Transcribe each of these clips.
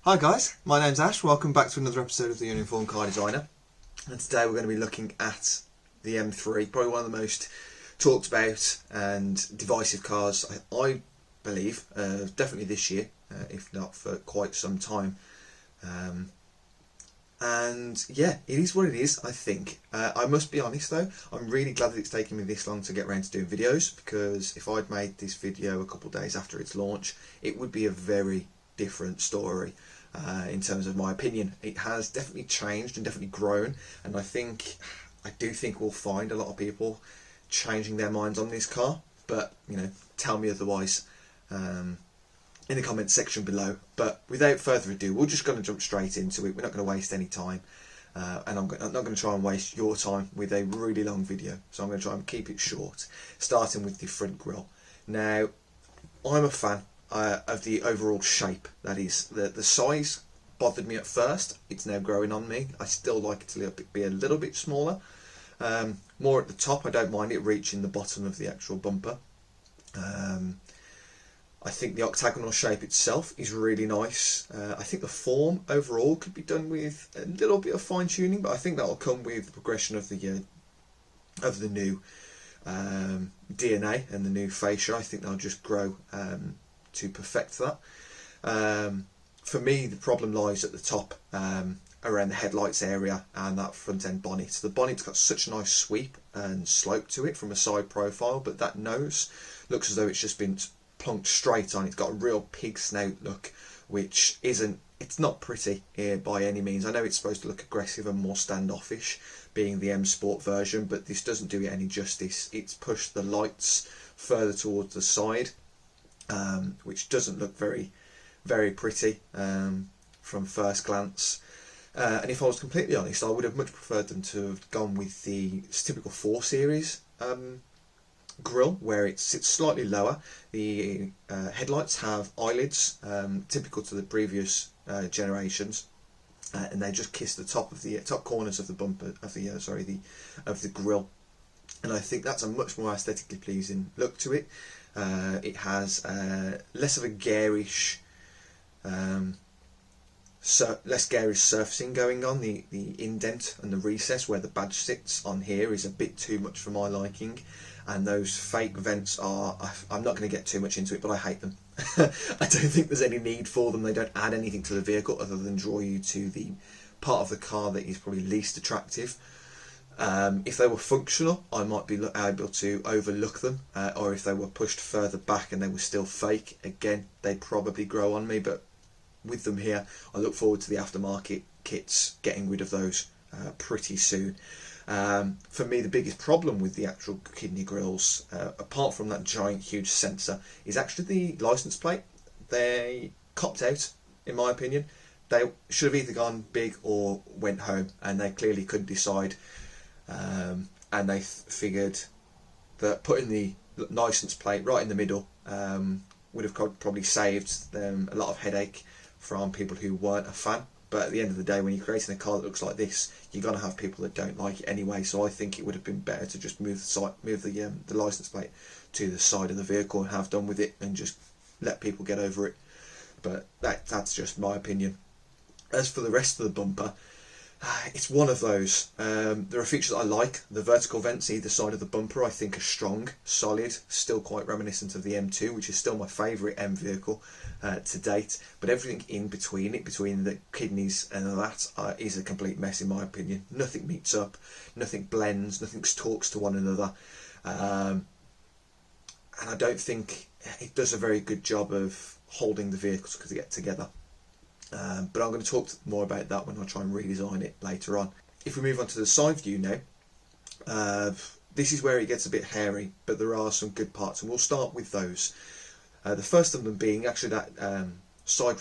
Hi guys, my name's Ash, welcome back to another episode of the Uninformed Car Designer, and today we're going to be looking at the M3, probably one of the most talked about and divisive cars, I believe, definitely this year, if not for quite some time. And yeah, it is what it is, I think. I must be honest though, I'm really glad that it's taken me this long to get around to doing videos, because if I'd made this video a couple of days after its launch, it would be a very different story. In terms of my opinion, it has definitely changed and definitely grown, and I do think we'll find a lot of people changing their minds on this car, but you know, tell me otherwise in the comments section below. But without further ado, we're just going to jump straight into it. We're not going to waste any time, and I'm not going to try and waste your time with a really long video, so I'm going to try and keep it short, starting with the front grille. Now, I'm a fan of the overall shape. That is, the size bothered me at first. It's now growing on me. I still like it to be a little bit smaller, more at the top. I don't mind it reaching the bottom of the actual bumper. I think the octagonal shape itself is really nice. I think the form overall could be done with a little bit of fine tuning, but I think that will come with the progression of the new DNA and the new fascia. I think they'll just grow to perfect that. For me, the problem lies at the top, around the headlights area and that front end bonnet. So the bonnet's got such a nice sweep and slope to it from a side profile, but that nose looks as though it's just been plunked straight on. It's got a real pig snout look, which it's not pretty by any means. I know it's supposed to look aggressive and more standoffish, being the M Sport version, but this doesn't do it any justice. It's pushed the lights further towards the side, which doesn't look very, very pretty from first glance. And if I was completely honest, I would have much preferred them to have gone with the typical 4 Series grille, where it sits slightly lower. The headlights have eyelids, typical to the previous generations, and they just kiss the top of the top corners of the bumper of the grille. And I think that's a much more aesthetically pleasing look to it. It has less of a garish, less garish surfacing going on. The indent and the recess where the badge sits on here is a bit too much for my liking, and those fake vents are, I'm not going to get too much into it, but I hate them. I don't think there's any need for them. They don't add anything to the vehicle other than draw you to the part of the car that is probably least attractive. If they were functional, I might be able to overlook them, or if they were pushed further back and they were still fake, again, they'd probably grow on me. But with them here, I look forward to the aftermarket kits getting rid of those pretty soon. For me, the biggest problem with the actual kidney grills, apart from that giant huge sensor, is actually the license plate. They copped out, in my opinion. They should have either gone big or went home, and they clearly couldn't decide. And they figured that putting the license plate right in the middle would have probably saved them a lot of headache from people who weren't a fan. But at the end of the day, when you're creating a car that looks like this, you're going to have people that don't like it anyway. So I think it would have been better to just move the license plate to the side of the vehicle and have done with it, and just let people get over it. But that's just my opinion. As for the rest of the bumper, it's one of those. There are features I like. The vertical vents either side of the bumper I think are strong, solid, still quite reminiscent of the M2, which is still my favourite M vehicle to date. But everything in between the kidneys and that is a complete mess in my opinion. Nothing meets up, nothing blends, nothing talks to one another. And I don't think it does a very good job of holding the vehicles to get together. But I'm going to talk more about that when I try and redesign it later on. If we move on to the side view now, this is where it gets a bit hairy, but there are some good parts, and we'll start with those. The first of them being actually that side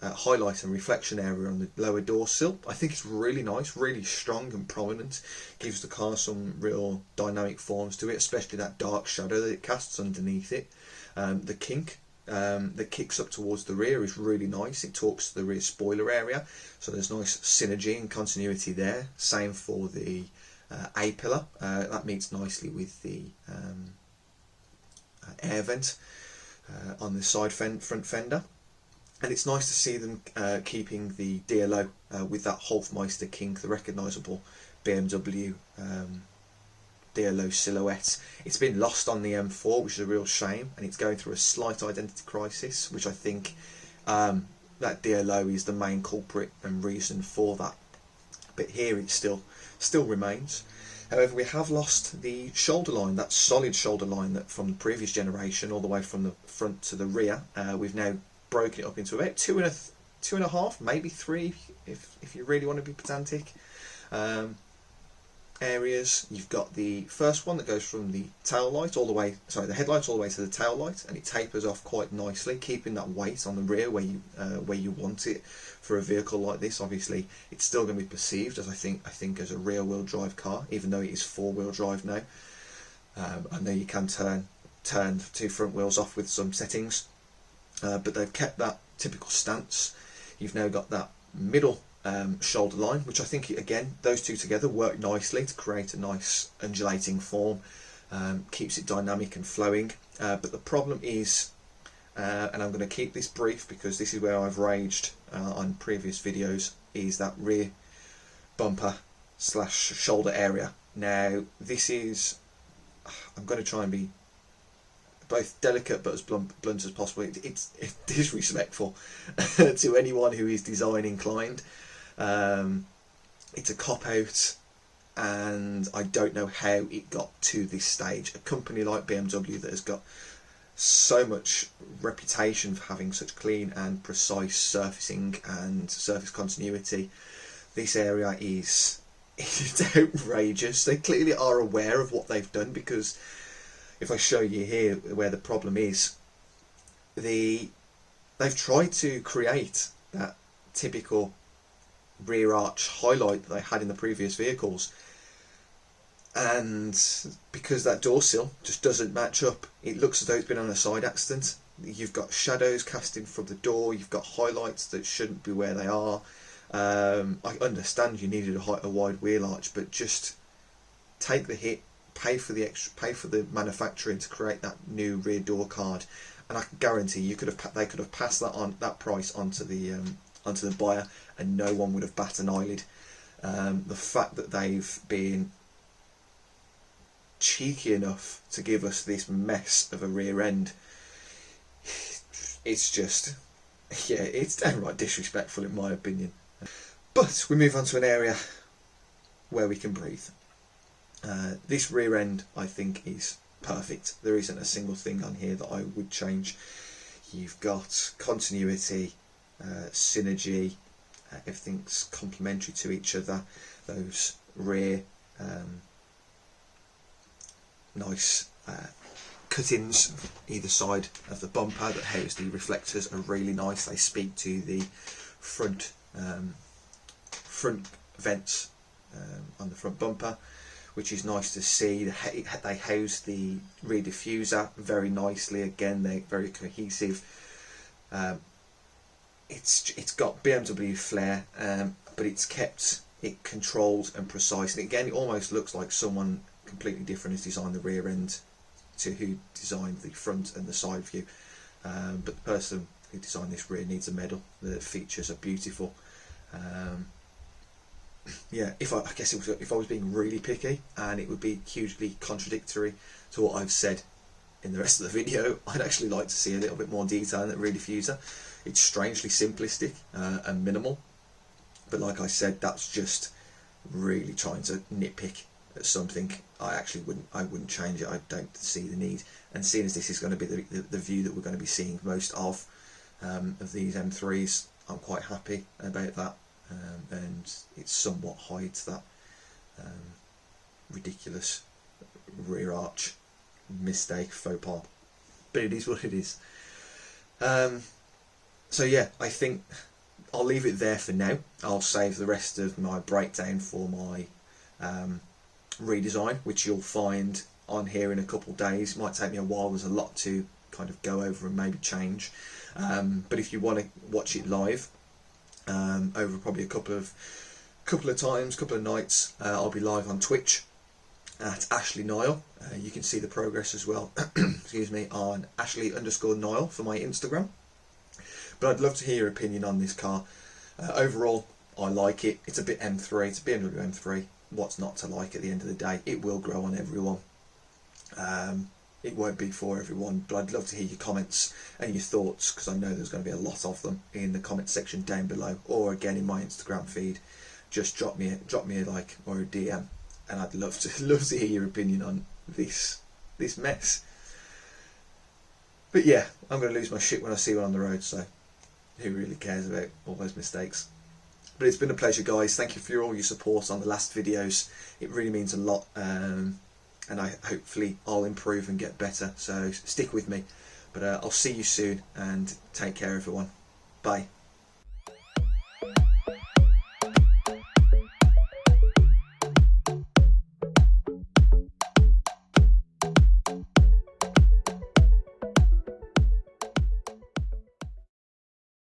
highlight and reflection area on the lower door sill. I think it's really nice, really strong and prominent. Gives the car some real dynamic forms to it, especially that dark shadow that it casts underneath it. The kink that kicks up towards the rear is really nice. It talks to the rear spoiler area, so there's nice synergy and continuity there. Same for the A-pillar, that meets nicely with the air vent on the front fender. And it's nice to see them keeping the DLO with that Hofmeister King, the recognisable BMW DLO silhouette. It's been lost on the M4, which is a real shame, and it's going through a slight identity crisis, which I think that DLO is the main culprit and reason for that. But here it still remains. However, we have lost the shoulder line, that solid shoulder line that from the previous generation, all the way from the front to the rear. We've now broken it up into about two and a half, maybe three, if you really want to be pedantic. Areas. You've got the first one that goes from the tail light all the way, the headlight all the way to the tail light, and it tapers off quite nicely, keeping that weight on the rear where you want it for a vehicle like this. Obviously, it's still going to be perceived as I think as a rear-wheel drive car, even though it is four-wheel drive now. I know you can turn two front wheels off with some settings, but they've kept that typical stance. You've now got that middle shoulder line, which I think, again, those two together work nicely to create a nice undulating form, keeps it dynamic and flowing. But the problem is, and I'm going to keep this brief because this is where I've raged on previous videos, is that rear bumper / shoulder area. Now this is, I'm going to try and be both delicate but as blunt as possible. It's disrespectful to anyone who is design inclined. It's a cop-out, and I don't know how it got to this stage. A company like BMW that has got so much reputation for having such clean and precise surfacing and surface continuity, this area is outrageous. They clearly are aware of what they've done, because if I show you here where the problem is, they've tried to create that typical rear arch highlight that they had in the previous vehicles, and because that door sill just doesn't match up, it looks as though it's been on a side accident. You've got shadows casting from the door, you've got highlights that shouldn't be where they are. I understand you needed a wide wheel arch, but just take the hit, pay for the manufacturing to create that new rear door card, and I can guarantee they could have passed that price onto the buyer, and no one would have bat an eyelid. The fact that they've been cheeky enough to give us this mess of a rear end, it's just, yeah, it's downright disrespectful in my opinion. But we move on to an area where we can breathe. This rear end, I think, is perfect. There isn't a single thing on here that I would change. You've got continuity, synergy, everything's complementary to each other. Those rear nice cut-ins either side of the bumper that house the reflectors are really nice. They speak to the front vents on the front bumper, which is nice to see. They house the rear diffuser very nicely. Again, they're very cohesive. It's got BMW flair, but it's kept it controlled and precise. And again, it almost looks like someone completely different has designed the rear end to who designed the front and the side view. But the person who designed this rear needs a medal. The features are beautiful. Yeah, if I was being really picky, and it would be hugely contradictory to what I've said in the rest of the video, I'd actually like to see a little bit more detail in that rear diffuser. It's strangely simplistic and minimal, but like I said, that's just really trying to nitpick at something. I wouldn't change it. I don't see the need, and seeing as this is going to be the view that we're going to be seeing most of these M3s, I'm quite happy about that. And it somewhat hides that ridiculous rear arch mistake, faux pas, but it is what it is. So yeah, I think I'll leave it there for now. I'll save the rest of my breakdown for my redesign, which you'll find on here in a couple of days. It might take me a while, there's a lot to kind of go over and maybe change, but if you want to watch it live, over probably a couple of nights, I'll be live on Twitch at Ashley Niall. You can see the progress as well excuse me, on Ashley_Niall for my Instagram. But I'd love to hear your opinion on this car. Overall, I like it. It's a bit M3. It's a BMW M3. What's not to like at the end of the day? It will grow on everyone. It won't be for everyone, but I'd love to hear your comments and your thoughts, because I know there's going to be a lot of them in the comment section down below, or again in my Instagram feed. Just drop me a like or a DM, and I'd love to hear your opinion on this mess. But yeah, I'm going to lose my shit when I see one on the road, so who really cares about all those mistakes? But it's been a pleasure, guys. Thank you for all your support on the last videos. It really means a lot. And hopefully I'll improve and get better, so stick with me. But I'll see you soon, and take care everyone. Bye.